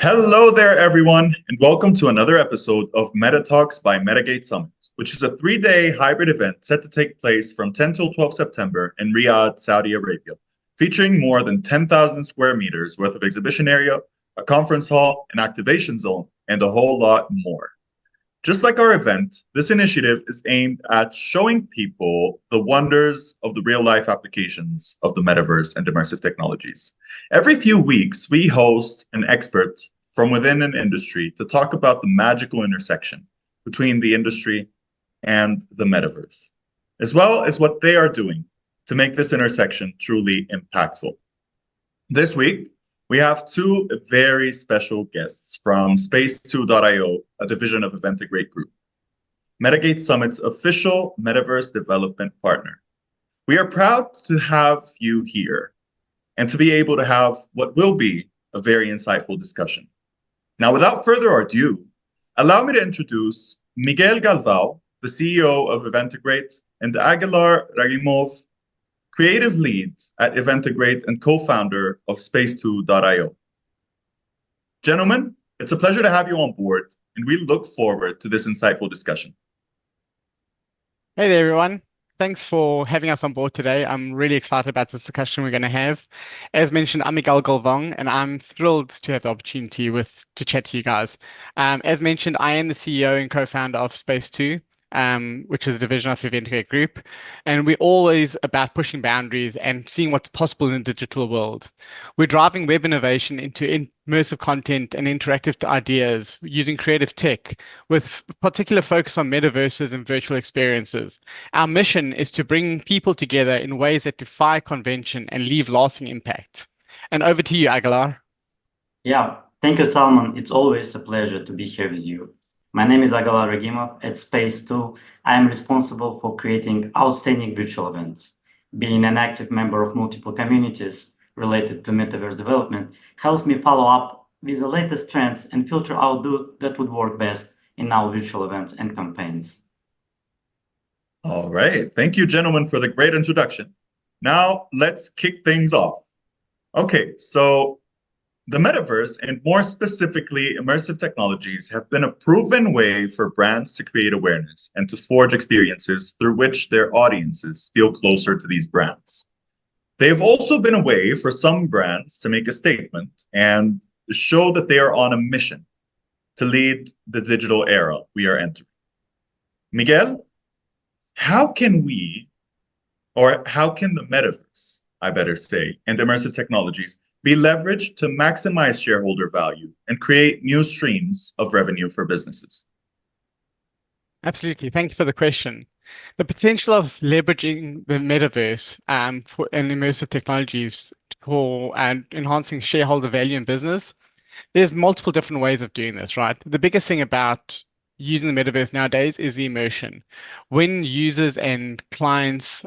Hello there, everyone, and welcome to another episode of MetaTalks by MetaGate Summit, which is a three-day hybrid event set to take place from 10 till 12 September in Riyadh, Saudi Arabia, featuring more than 10,000 square meters worth of exhibition area, a conference hall, an activation zone, and a whole lot more. Just like our event, this initiative is aimed at showing people the wonders of the real-life applications of the metaverse and immersive technologies. Every few weeks, we host an expert from within an industry to talk about the magical intersection between the industry and the metaverse, as well as what they are doing to make this intersection truly impactful. This week, we have two very special guests from SpaceTo.io, a division of Eventagrate Group, MetaGate Summit's official metaverse development partner. We are proud to have you here and to be able to have what will be a very insightful discussion. Now, without further ado, allow me to introduce Miguel Galvao, the CEO of Eventagrate, and Agalar Ragimov, creative lead at Eventagrate and co-founder of SpaceTo.io. Gentlemen, it's a pleasure to have you on board, and we look forward to this insightful discussion. Hey there, everyone. Thanks for having us on board today. I'm really excited about this discussion we're going to have. As mentioned, I'm Miguel Galvao, and I'm thrilled to have the opportunity to chat to you guys. As mentioned, I am the CEO and co-founder of SpaceTo, which is a division of the Eventagrate Group. And we're always about pushing boundaries and seeing what's possible in the digital world. We're driving web innovation into immersive content and interactive ideas using creative tech with particular focus on metaverses and virtual experiences. Our mission is to bring people together in ways that defy convention and leave lasting impact. And over to you, Agalar. Yeah, thank you, Salman. It's always a pleasure to be here with you. My name is Agalar Ragimov. At SpaceTo, I am responsible for creating outstanding virtual events. Being an active member of multiple communities related to metaverse development helps me follow up with the latest trends and filter out those that would work best in our virtual events and campaigns. All right. Thank you, gentlemen, for the great introduction. Now, let's kick things off. Okay, so the metaverse, and more specifically, immersive technologies, have been a proven way for brands to create awareness and to forge experiences through which their audiences feel closer to these brands. They've also been a way for some brands to make a statement and show that they are on a mission to lead the digital era we are entering. Miguel, how can the metaverse, I better say, and immersive technologies be leveraged to maximize shareholder value and create new streams of revenue for businesses? Absolutely. Thank you for the question. The potential of leveraging the metaverse and immersive technologies for enhancing shareholder value in business, there's multiple different ways of doing this, right? The biggest thing about using the metaverse nowadays is the immersion. When users and clients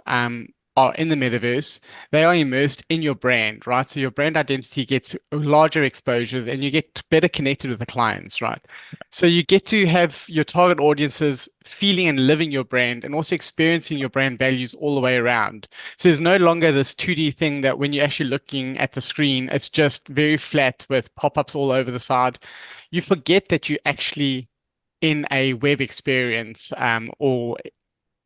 are in the metaverse, they are immersed in your brand, right? So your brand identity gets larger exposures and you get better connected with the clients, right? So you get to have your target audiences feeling and living your brand and also experiencing your brand values all the way around. So there's no longer this 2D thing that when you're actually looking at the screen, it's just very flat with pop-ups all over the side. You forget that you're actually in a web experience or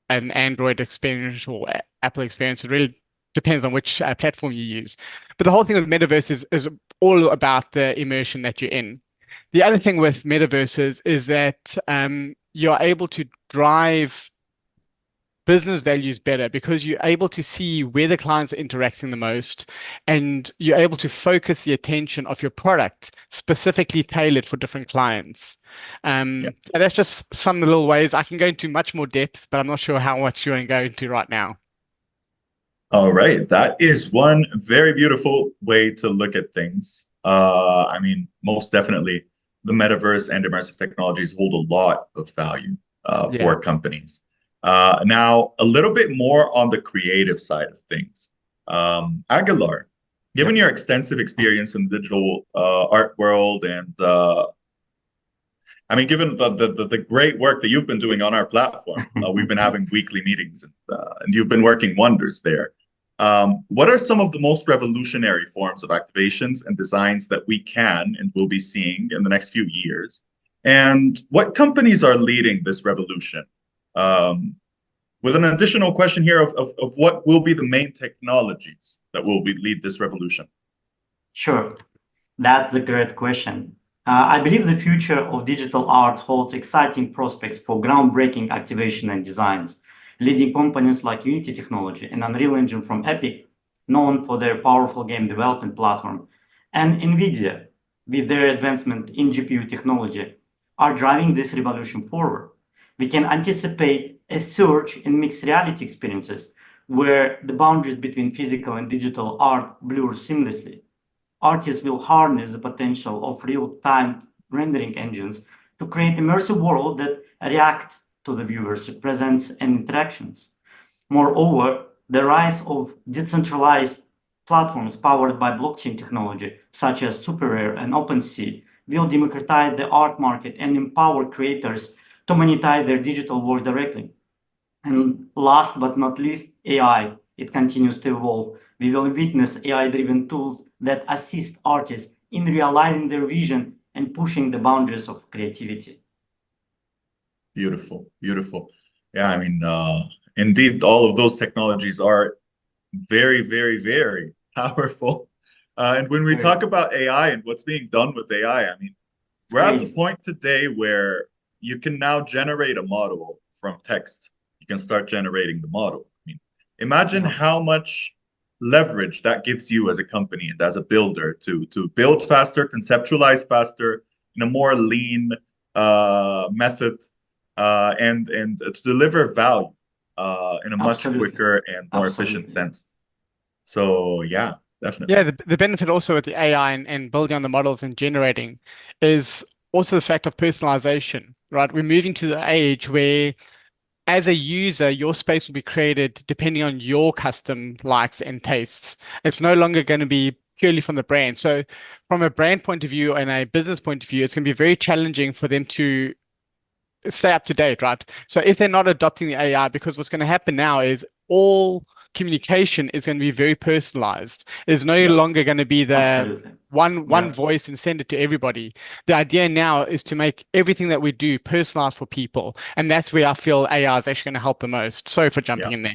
an Android experience or Apple experience. It really depends on which platform you use. But the whole thing with metaverse is all about the immersion that you're in. The other thing with metaverses is that you're able to drive business values better because you're able to see where the clients are interacting the most and you're able to focus the attention of your product specifically tailored for different clients. So that's just some little ways. I can go into much more depth, but I'm not sure how much you want to go into right now. All right. That is one very beautiful way to look at things. I mean, most definitely, the metaverse and immersive technologies hold a lot of value for companies. Now, a little bit more on the creative side of things. Agalar, given your extensive experience in the digital art world and I mean, given the great work that you've been doing on our platform, we've been having weekly meetings and you've been working wonders there. What are some of the most revolutionary forms of activations and designs that we can and will be seeing in the next few years? And what companies are leading this revolution? With an additional question here of what will be the main technologies that will lead this revolution? Sure, that's a great question. I believe the future of digital art holds exciting prospects for groundbreaking activation and designs. Leading companies like Unity Technology and Unreal Engine from Epic, known for their powerful game development platform, and NVIDIA, with their advancement in GPU technology, are driving this revolution forward. We can anticipate a surge in mixed reality experiences where the boundaries between physical and digital art blur seamlessly. Artists will harness the potential of real-time rendering engines to create immersive worlds that react to the viewer's presence and interactions. Moreover, the rise of decentralized platforms powered by blockchain technology, such as SuperRare and OpenSea, will democratize the art market and empower creators to monetize their digital work directly. And last but not least, AI. It continues to evolve. We will witness AI-driven tools that assist artists in realizing their vision and pushing the boundaries of creativity. Beautiful, beautiful. Yeah, I mean, indeed, all of those technologies are very, very, very powerful. And when we talk about AI and what's being done with AI, I mean, we're at the point today where you can now generate a model from text. You can start generating the model. I mean, imagine how much leverage that gives you as a company and as a builder to build faster, conceptualize faster in a more lean method, and to deliver value in a much quicker and more efficient sense. So yeah, definitely. Yeah, the benefit also with the AI and building on the models and generating is also the fact of personalization, right? We're moving to the age where as a user, your space will be created depending on your custom likes and tastes. It's no longer going to be purely from the brand. So from a brand point of view and a business point of view, it's going to be very challenging for them to stay up to date, right? So if they're not adopting the AI, because what's going to happen now is all communication is going to be very personalized. There's no longer going to be the one voice and send it to everybody. The idea now is to make everything that we do personalized for people. And that's where I feel AI is actually going to help the most. Sorry for jumping in there.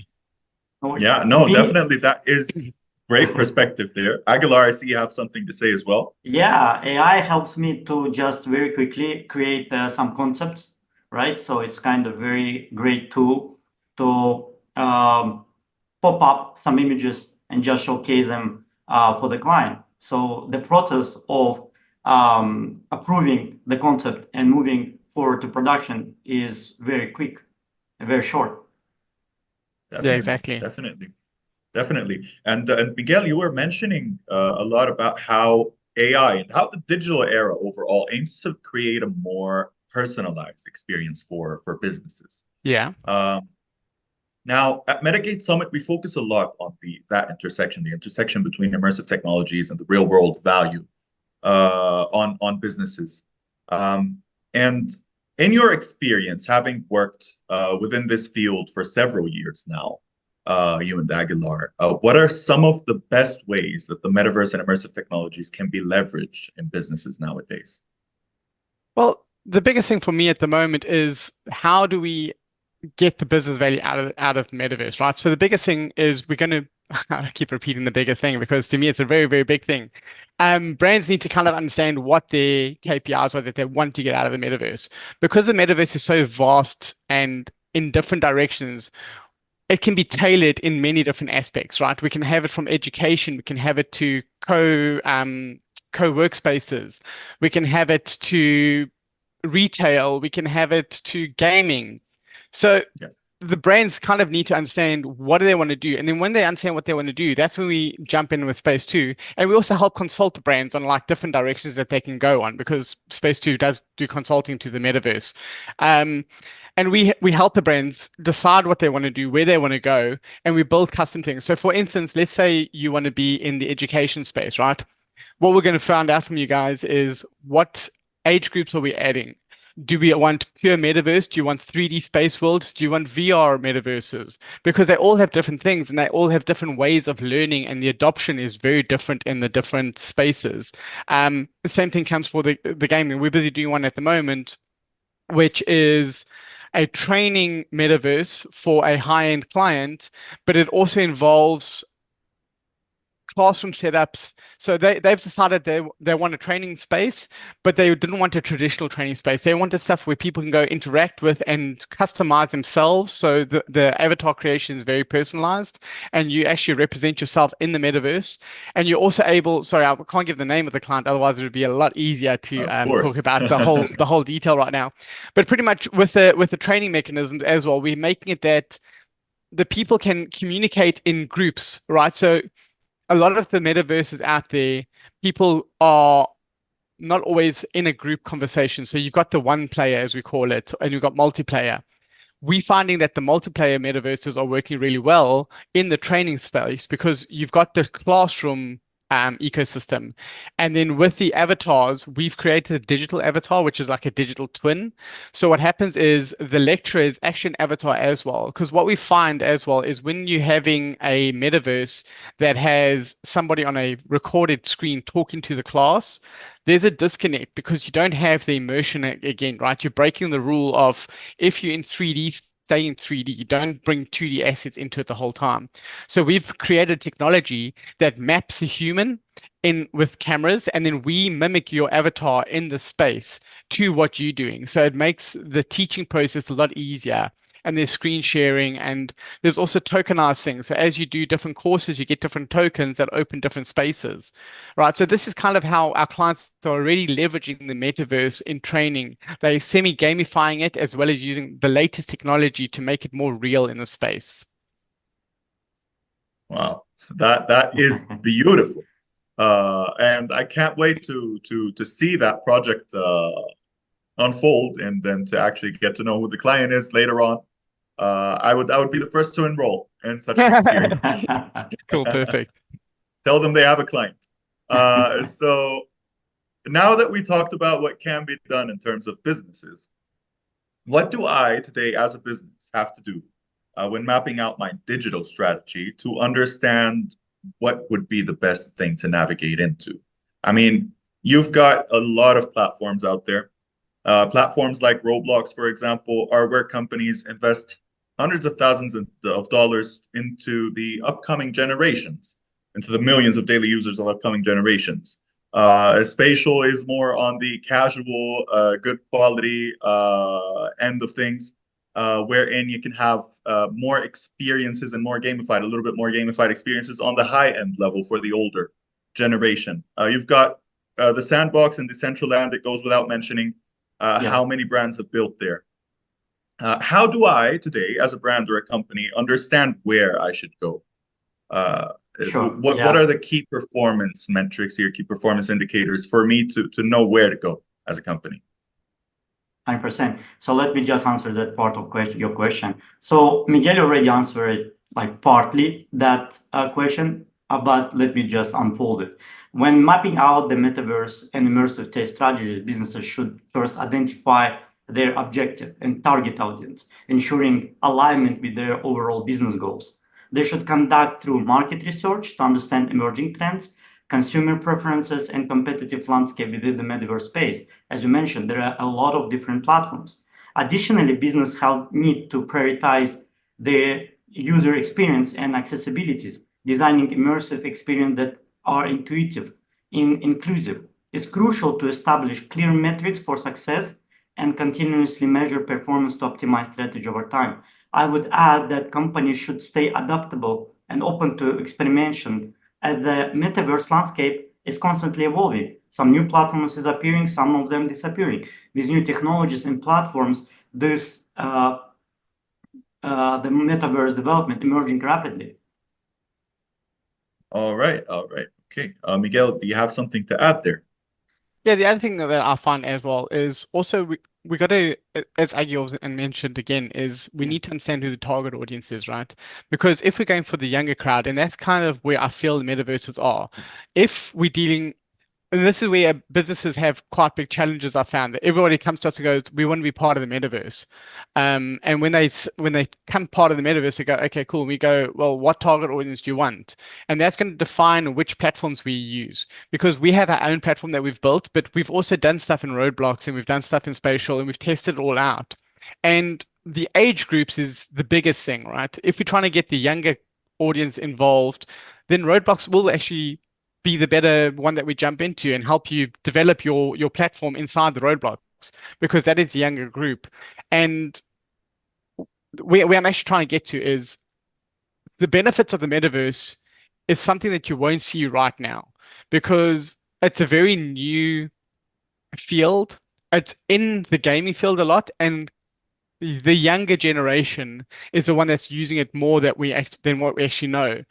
Yeah, no, definitely. That is great perspective there. Agalar, I see you have something to say as well. Yeah, AI helps me to just very quickly create some concepts, right? So it's kind of very great tool to pop up some images and just showcase them for the client. So the process of approving the concept and moving forward to production is very quick and very short. Definitely, yeah, exactly. Definitely. And Miguel, you were mentioning a lot about how AI and how the digital era overall aims to create a more personalized experience for businesses. Yeah. Now, at MetaGate Summit, we focus a lot on the intersection between immersive technologies and the real world value on businesses. And in your experience, having worked within this field for several years now, you and Agalar, what are some of the best ways that the metaverse and immersive technologies can be leveraged in businesses nowadays? Well, the biggest thing for me at the moment is how do we get the business value out of the metaverse, right? So the biggest thing is we're going to, I keep repeating the biggest thing because to me it's a very, very big thing. Brands need to kind of understand what their KPIs are that they want to get out of the metaverse. Because the metaverse is so vast and in different directions, it can be tailored in many different aspects, right? We can have it from education, we can have it to co-workspaces, we can have it to retail, we can have it to gaming. So the brands kind of need to understand what do they want to do. And then when they understand what they want to do, that's when we jump in with SpaceTo. And we also help consult the brands on like different directions that they can go on because SpaceTo does do consulting to the metaverse. And we help the brands decide what they want to do, where they want to go, and we build custom things. So for instance, let's say you want to be in the education space, right? What we're going to find out from you guys is what age groups are we adding? Do we want pure metaverse? Do you want 3D space worlds? Do you want VR metaverses? Because they all have different things and they all have different ways of learning, and the adoption is very different in the different spaces. The same thing comes for the gaming. We're busy doing one at the moment, which is a training metaverse for a high-end client, but it also involves classroom setups. So they've decided they want a training space, but they didn't want a traditional training space. They wanted stuff where people can go interact with and customize themselves. So the avatar creation is very personalized, and you actually represent yourself in the metaverse. And you're also able, sorry, I can't give the name of the client, otherwise it would be a lot easier to talk about the whole detail right now. But pretty much with the training mechanisms as well, we're making it that the people can communicate in groups, right? So a lot of the metaverses out there, people are not always in a group conversation. So you've got the one player, as we call it, and you've got multiplayer. We're finding that the multiplayer metaverses are working really well in the training space because you've got the classroom ecosystem. And then with the avatars, we've created a digital avatar, which is like a digital twin. So what happens is the lecturer is actually an avatar as well. Because what we find as well is when you're having a metaverse that has somebody on a recorded screen talking to the class, there's a disconnect because you don't have the immersion again, right? You're breaking the rule of if you're in 3D, stay in 3D. You don't bring 2D assets into it the whole time. So we've created technology that maps a human in with cameras, and then we mimic your avatar in the space to what you're doing. So it makes the teaching process a lot easier. And there's screen sharing, and there's also tokenized things. So as you do different courses, you get different tokens that open different spaces, right? So this is kind of how our clients are already leveraging the metaverse in training. They're semi-gamifying it as well as using the latest technology to make it more real in the space. Wow, that is beautiful, and I can't wait to see that project unfold, and then to actually get to know who the client is later on. I would be the first to enroll in such an experience. Cool, perfect. Tell them they have a client. So now that we talked about what can be done in terms of businesses, what do I today as a business have to do when mapping out my digital strategy to understand what would be the best thing to navigate into? I mean, you've got a lot of platforms out there. Platforms like Roblox, for example, are where companies invest hundreds of thousands of dollars into the upcoming generations, into the millions of daily users of upcoming generations. Spatial is more on the casual, good quality end of things, wherein you can have more experiences and more gamified, a little bit more gamified experiences on the high end level for the older generation. You've got the Sandbox and Decentraland, it goes without mentioning how many brands have built there. How do I today, as a brand or a company, understand where I should go? What are the key performance metrics here, key performance indicators for me to know where to go as a company? 100%. So let me just answer that part of your question. So Miguel already answered like partly that question, but let me just unfold it. When mapping out the metaverse and immersive tech strategies, businesses should first identify their objective and target audience, ensuring alignment with their overall business goals. They should conduct through market research to understand emerging trends, consumer preferences, and competitive landscape within the metaverse space. As you mentioned, there are a lot of different platforms. Additionally, business need to prioritize the user experience and accessibilities, designing immersive experience that are intuitive and inclusive. It's crucial to establish clear metrics for success and continuously measure performance to optimize strategy over time. I would add that companies should stay adaptable and open to experimentation, as the metaverse landscape is constantly evolving. Some new platforms is appearing, some of them disappearing. With new technologies and platforms, the metaverse development emerging rapidly. All right. Okay. Miguel, do you have something to add there? Yeah, the other thing that I find as well is also we got to, as Agil mentioned again, is we need to understand who the target audience is, right? Because if we're going for the younger crowd, and that's kind of where I feel the metaverses are, if we're dealing And this is where businesses have quite big challenges. I found that everybody comes to us and goes, "We want to be part of the metaverse," and when they come part of the metaverse, they go, "Okay, cool." We go, "Well, what target audience do you want?" And that's going to define which platforms we use, because we have our own platform that we've built, but we've also done stuff in Roadblocks and we've done stuff in Spatial and we've tested it all out. And the age groups is the biggest thing, right? If we're trying to get the younger audience involved, then Roadblocks will actually be the better one that we jump into and help you develop your platform inside the Roadblocks, because that is the younger group. And where I'm actually trying to get to is the benefits of the metaverse is something that you won't see right now, because it's a very new field. It's in the gaming field a lot, and the younger generation is the one that's using it more than what we actually know.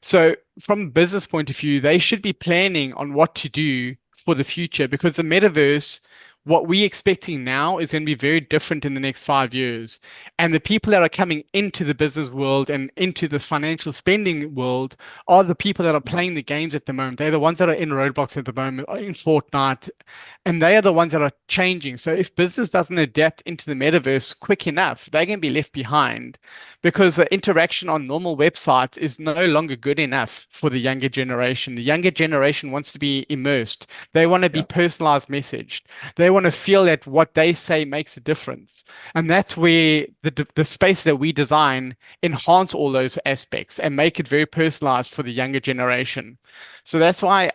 So from a business point of view, they should be planning on what to do for the future, because the metaverse, what we're expecting now, is going to be very different in the next 5 years. And the people that are coming into the business world and into the financial spending world are the people that are playing the games at the moment. They're the ones that are in Roblox at the moment, or in Fortnite, and they are the ones that are changing. So if business doesn't adapt into the metaverse quick enough, they're going to be left behind, because the interaction on normal websites is no longer good enough for the younger generation. The younger generation wants to be immersed. They want to be personalized messaged. They want to feel that what they say makes a difference. And that's where the space that we design enhance all those aspects and make it very personalized for the younger generation. So that's why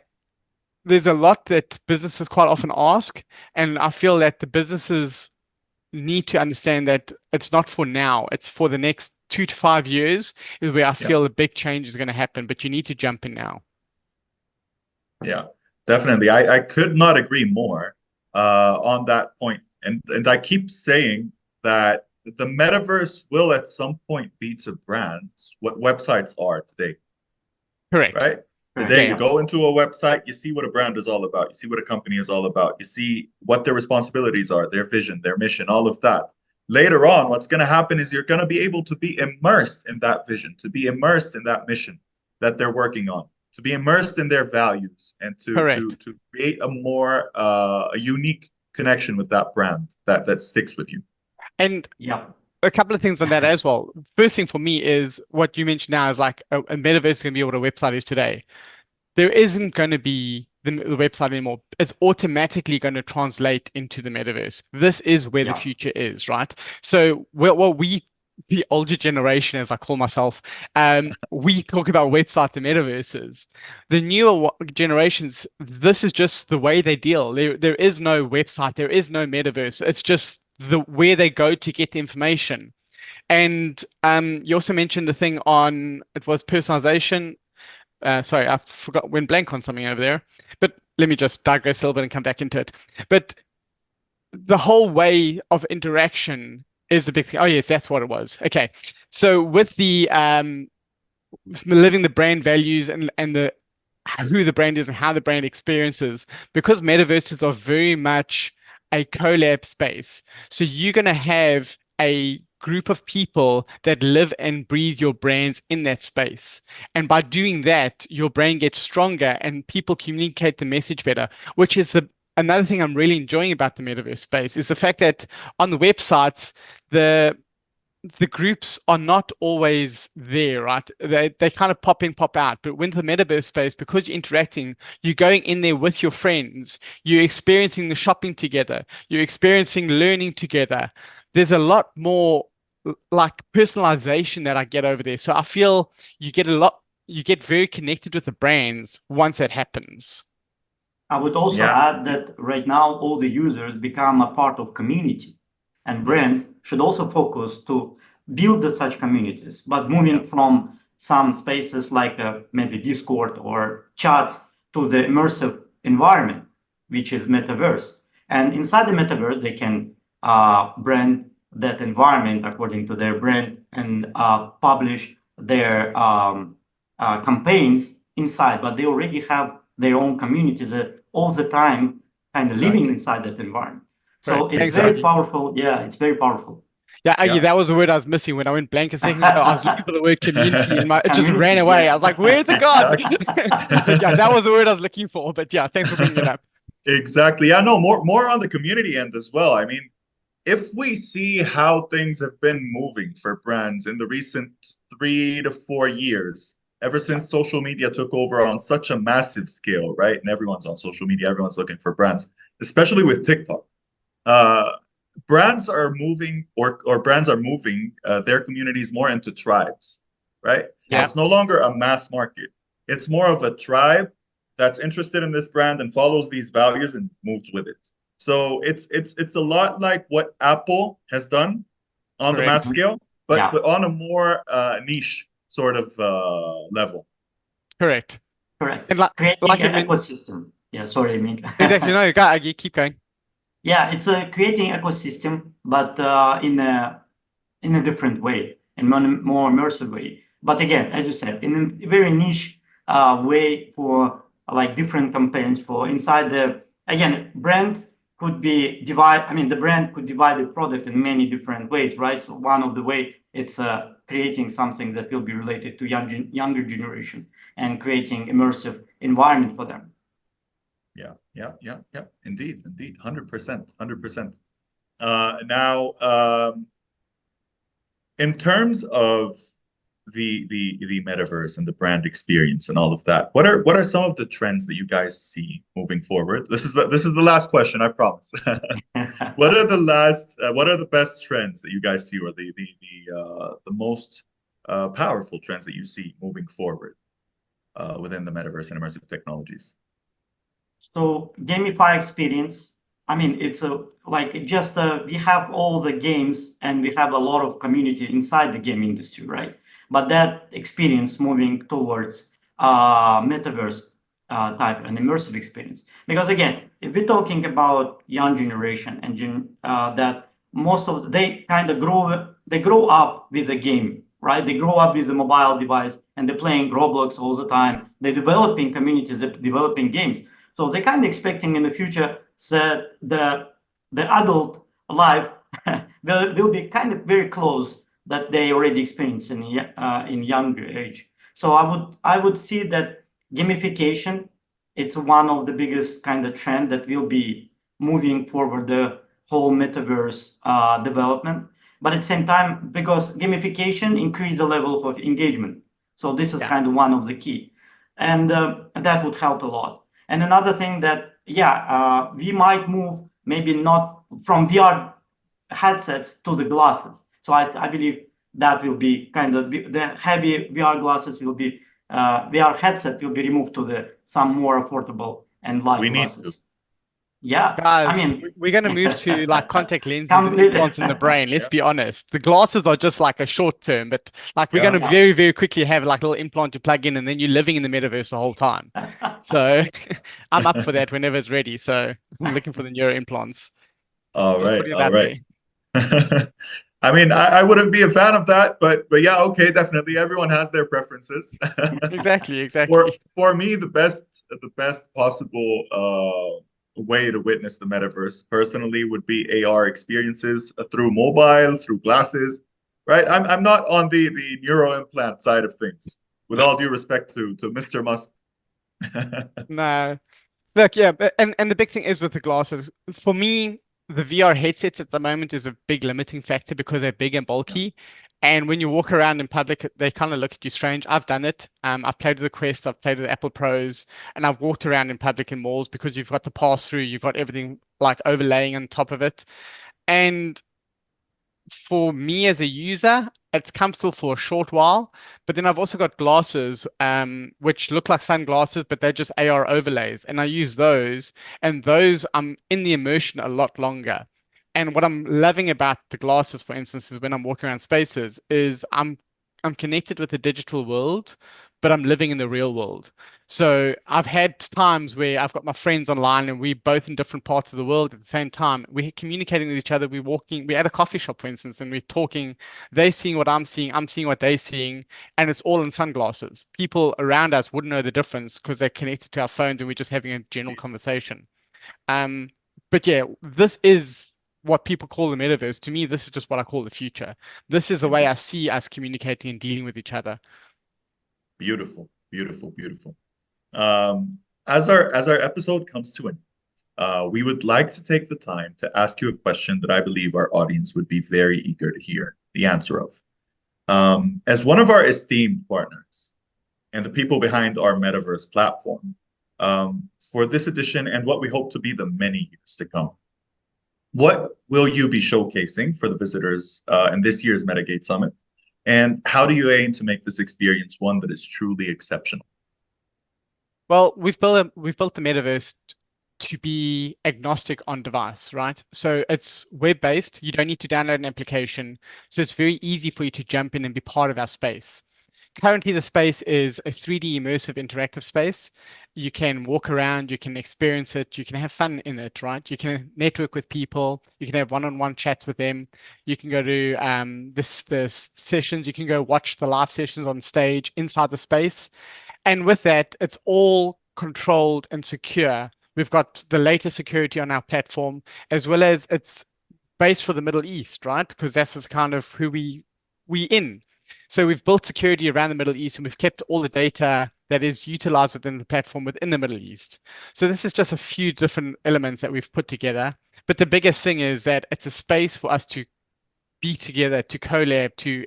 there's a lot that businesses quite often ask. And I feel that the businesses need to understand that it's not for now, it's for the next 2 to 5 years is where I feel a big change is going to happen, but you need to jump in now. Yeah, definitely. I could not agree more on that point. And I keep saying that the metaverse will at some point be to brands what websites are today. Correct. Right? Today, you go into a website, you see what a brand is all about. You see what a company is all about. You see what their responsibilities are, their vision, their mission, all of that. Later on, what's going to happen is you're going to be able to be immersed in that vision, to be immersed in that mission that they're working on, to be immersed in their values, and to create a more a unique connection with that brand that sticks with you. And a couple of things on that as well. First thing for me is what you mentioned now is like a metaverse is going to be what a website is today. There isn't going to be the website anymore. It's automatically going to translate into the metaverse. This is where the future is, right? So what we, the older generation, as I call myself, we talk about websites and metaverses. The newer generations, this is just the way they deal. There is no website. There is no metaverse. It's just where they go to get the information. And you also mentioned the thing on, it was personalization. Sorry, I forgot, went blank on something over there, but let me just digress a little bit and come back into it. But the whole way of interaction is the big thing. Oh yes, that's what it was. Okay. So with the living the brand values and the who the brand is and how the brand experiences, because metaverses are very much a collab space. So you're going to have a group of people that live and breathe your brands in that space. And by doing that, your brand gets stronger and people communicate the message better, which is another thing I'm really enjoying about the metaverse space is the fact that on the websites, the groups are not always there, right? They kind of pop in, pop out. But when the metaverse space, because you're interacting, you're going in there with your friends, you're experiencing the shopping together, you're experiencing learning together. There's a lot more like personalization that I get over there. So I feel you get very connected with the brands once that happens. I would also add that right now all the users become a part of community, and brands should also focus to build such communities, but moving from some spaces like maybe Discord or chats to the immersive environment, which is metaverse. And inside the metaverse, they can brand that environment according to their brand and publish their campaigns inside, but they already have their own communities all the time kind of living inside that environment. So it's very powerful. Yeah, it's very powerful. Yeah, Aggie, Yeah. that was the word I was missing when I went blank a second ago. I was looking for the word community and it just ran Community, away. yeah. I was like, where's it gone? Exactly. But yeah, that was the word I was looking for. But yeah, thanks for bringing it up. Exactly. Yeah, no, more on the community end as well. I mean, if we see how things have been moving for brands in the recent 3 to 4 years, ever since social media took over on such a massive scale, right? And everyone's on social media, everyone's looking for brands, especially with TikTok. Uh, brands are moving, or brands are moving their communities more into tribes, right? Yeah, It's no longer a mass market. It's more of a tribe that's interested in this brand and follows these values and moves with it. So it's a lot like what Apple has done on the correct. mass scale, Yeah. but on a more niche sort of level. Correct. Correct. And Creating like you an ecosystem. Yeah, sorry, Mig. exactly. No, go, Aggie, keep going. Yeah, it's creating ecosystem, but in a different way, in more immersive way. But again, as you said, in a very niche way for like different campaigns for inside the, again, brand could be divide. I mean, the brand could divide the product in many different ways, right? So one of the way it's creating something that will be related to younger generation and creating immersive environment for them. Yeah. Indeed. 100%. Now, in terms of the metaverse and the brand experience and all of that, what are some of the trends that you guys see moving forward? This is the last question, I promise. What are the best trends that you guys see, or the most powerful trends that you see moving forward within the metaverse and immersive technologies? So gamify experience. I mean, it's like just we have all the games and we have a lot of community inside the game industry, right? But that experience moving towards metaverse type and immersive experience. Because again, if we're talking about young generation and that most of they kind of grow up with the game, right? They grow up with a mobile device and they're playing Roblox all the time. They're developing communities, they're developing games. So they're kind of expecting in the future that the adult life will be kind of very close that they already experienced in younger age. So I would see that gamification, it's one of the biggest kind of trend that will be moving forward the whole metaverse development. But at the same time, because gamification increase the level of engagement. So this is kind of one of the key. And that would help a lot. And another thing that, we might move maybe not from VR headsets to the glasses. So I believe that will be kind of the heavy VR glasses will be VR headset will be removed to some more affordable and light glasses. Yeah, Guys, I mean, we're going to move to like contact lenses and Completely. implants in the brain. Let's be honest. The glasses are just like a short term, but like we're going to Yeah. very, very quickly have like a little implant to plug in, and then you're living in the metaverse the whole time. So I'm up for that whenever it's ready. So I'm looking for the neuro implants. All Just right, putting it all out right. there. I mean, I wouldn't be a fan of that, but yeah, okay, definitely. Everyone has their preferences. Exactly. For me, the best possible way to witness the metaverse personally would be AR experiences through mobile, through glasses, right? I'm not on the neuro implant side of things. With all due respect to Mr. Musk. No. Look, yeah, and the big thing is with the glasses, for me, the VR headsets at the moment is a big limiting factor because they're big and bulky. And when you walk around in public, they kind of look at you strange. I've done it. I've played with the Quest, I've played with the Apple Pros, and I've walked around in public in malls because you've got the pass through, you've got everything like overlaying on top of it. And for me as a user, it's comfortable for a short while, but then I've also got glasses, which look like sunglasses, but they're just AR overlays, and I use those, and those I'm in the immersion a lot longer. And what I'm loving about the glasses, for instance, is when I'm walking around spaces, is I'm connected with the digital world, but I'm living in the real world. So I've had times where I've got my friends online and we're both in different parts of the world at the same time. We're communicating with each other. We're at a coffee shop, for instance, and we're talking. They're seeing what I'm seeing what they're seeing, and it's all in sunglasses. People around us wouldn't know the difference because they're connected to our phones and we're just having a general conversation. But yeah, this is what people call the metaverse. To me, this is just what I call the future. This is the way I see us communicating and dealing with each other. Beautiful, beautiful, beautiful. As our episode comes to an end, we would like to take the time to ask you a question that I believe our audience would be very eager to hear the answer of. As one of our esteemed partners and the people behind our Metaverse platform, for this edition and what we hope to be the many years to come, what will you be showcasing for the visitors in this year's MetaGate Summit? And how do you aim to make this experience one that is truly exceptional? Well, we've built the metaverse to be agnostic on device, right? So it's web-based. You don't need to download an application. So it's very easy for you to jump in and be part of our space. Currently, the space is a 3D immersive interactive space. You can walk around, you can experience it, you can have fun in it, right? You can network with people, you can have one-on-one chats with them. You can go to the sessions, you can go watch the live sessions on stage inside the space. And with that, it's all controlled and secure. We've got the latest security on our platform, as well as it's based for the Middle East, right? Because that's kind of who we in. So we've built security around the Middle East, and we've kept all the data that is utilized within the platform within the Middle East. So this is just a few different elements that we've put together. But the biggest thing is that it's a space for us to be together, to collab, to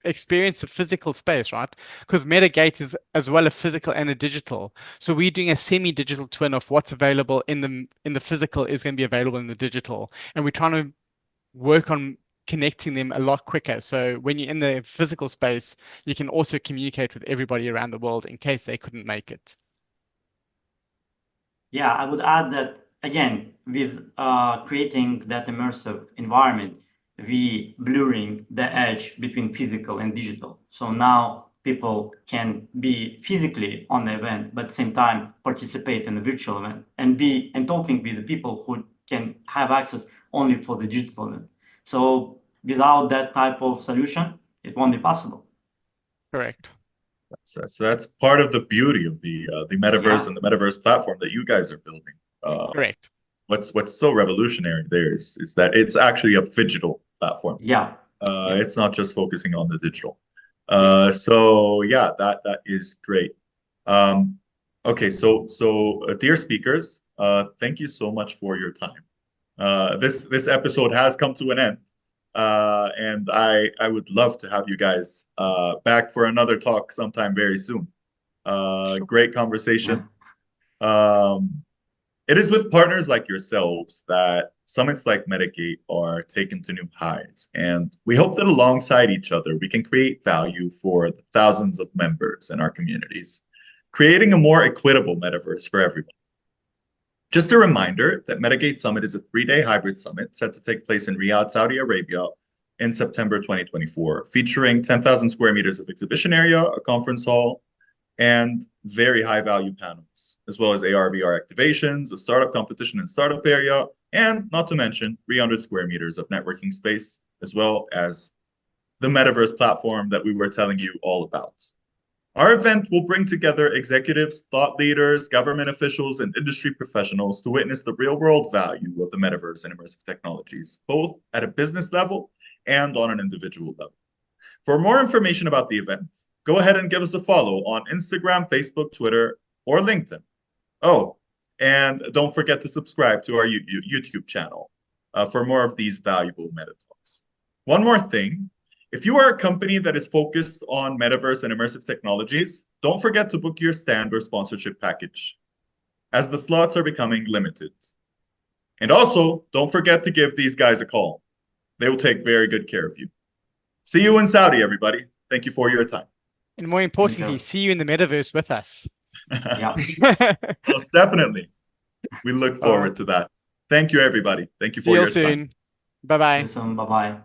experience the physical space, right? Because MetaGate is as well a physical and a digital. So we're doing a semi-digital twin of what's available in the physical is going to be available in the digital. And we're trying to work on connecting them a lot quicker. So when you're in the physical space, you can also communicate with everybody around the world in case they couldn't make it. Yeah, I would add that, again, with creating that immersive environment, we blurring the edge between physical and digital. So now people can be physically on the event, but at the same time participate in the virtual event and talking with the people who can have access only for the digital event. So without that type of solution, it won't be possible. Correct. So that's part of the beauty of the metaverse and the metaverse platform that you guys are building. Correct. What's so revolutionary there is that it's actually a phygital platform. Yeah. It's not just focusing on the digital. Yes. So yeah, that is great. Okay, so dear speakers, thank you so much for your time. This episode has come to an end. And I would love to have you guys back for another talk sometime very soon. Sure. Great conversation. It is with partners like yourselves that summits like MetaGate are taken to new highs. And we hope that alongside each other, we can create value for the thousands of members in our communities, creating a more equitable metaverse for everyone. Just a reminder that MetaGate Summit is a 3-day hybrid summit set to take place in Riyadh, Saudi Arabia in September 2024, featuring 10,000 square meters of exhibition area, a conference hall, and very high value panels, as well as AR/VR activations, a startup competition and startup area, and not to mention 300 square meters of networking space, as well as the Metaverse platform that we were telling you all about. Our event will bring together executives, thought leaders, government officials, and industry professionals to witness the real-world value of the Metaverse and Immersive Technologies, both at a business level and on an individual level. For more information about the event, go ahead and give us a follow on Instagram, Facebook, Twitter, or LinkedIn. Oh, and don't forget to subscribe to our YouTube channel for more of these valuable Meta Talks. One more thing. If you are a company that is focused on metaverse and immersive technologies, don't forget to book your stand or sponsorship package, as the slots are becoming limited. And also, don't forget to give these guys a call. They will take very good care of you. See you in Saudi, everybody. Thank you for your time. And more importantly, see you in the metaverse with us. Yeah. Most definitely. We look forward to that. Thank you, everybody. Thank you for your time. See you soon. Bye-bye. Bye-bye.